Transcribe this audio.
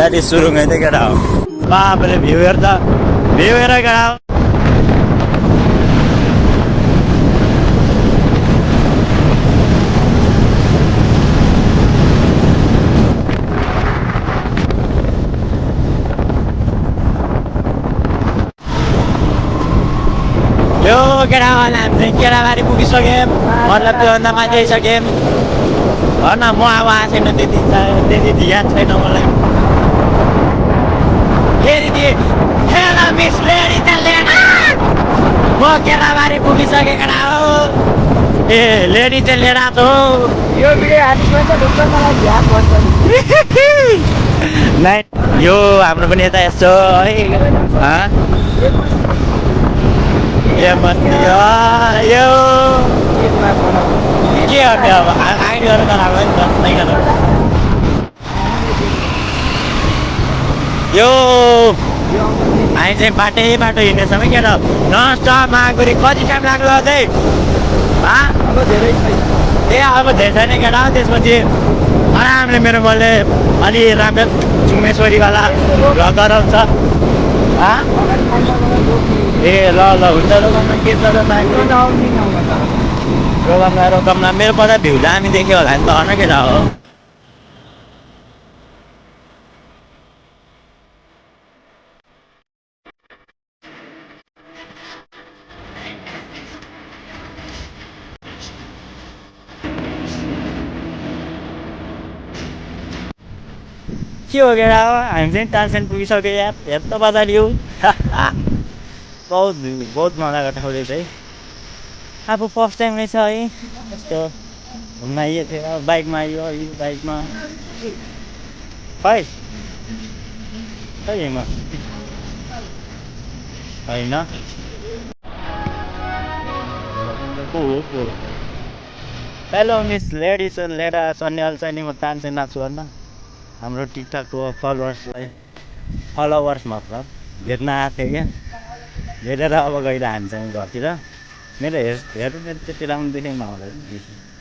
that is सुरुङ है त केटा हो बाबले भ्यू हेर त भ्यू हेर केटा हो यो केटा हो हामी चाहिँ केटाबारी पुगिसक्यौँ मतलब त्योभन्दा माथि आइसक्यौँ भन म अब आएको छैन त्यति ध्यान छैन मलाई म केटाबारी पुगिसकेँ केटा हो ए लेडी चाहिँ लिएर आएको यो भिडियो हालिसक्छ ढुक्क मलाई भ्याप भन्छ नाइट यो हाम्रो पनि यता यस्तो है ए मन्दी यो के गर्ने अब आइडी गरेर गराएको नि त यो हामी चाहिँ बाटो हिँड्नेछौँ है केटा नस्टप मागुरी कति टाइम लाग्यो अझै अब धेरै छैन ए अब धेरै छैन केटा त्यसपछि आरामले मेरो मैले अलि राम्रो चुमेश्वरीवाला भ्लग गराउँछ ए ल हुन्छ रोकममा के छ रोकममा मेरो पछि भ्यू दामी देख्यो होला नि त होइन केटा हो के हो केटा हो हामी चाहिँ टान्सन पुगिसक्यो यार हेर त बजारियो बहुत मजाको ठाउँ रहेछ है अब फर्स्ट टाइम रहेछ है यस्तो घुम्न आइएको थियो बाइकमा आइयो यो बाइकमा खै म होइन हेलो मिस लेडिज लेडा सन्याल चाहिँ नि म तान्से नाच्छु गर्न हाम्रो टिकटकको फलोवर्स मतलब भेट्न आएको थियो क्या भेटेर अब गएर हामी चाहिँ घरतिर मेरो हेर्नु मेरो त्यति राम्रो देखेको नहुँदैन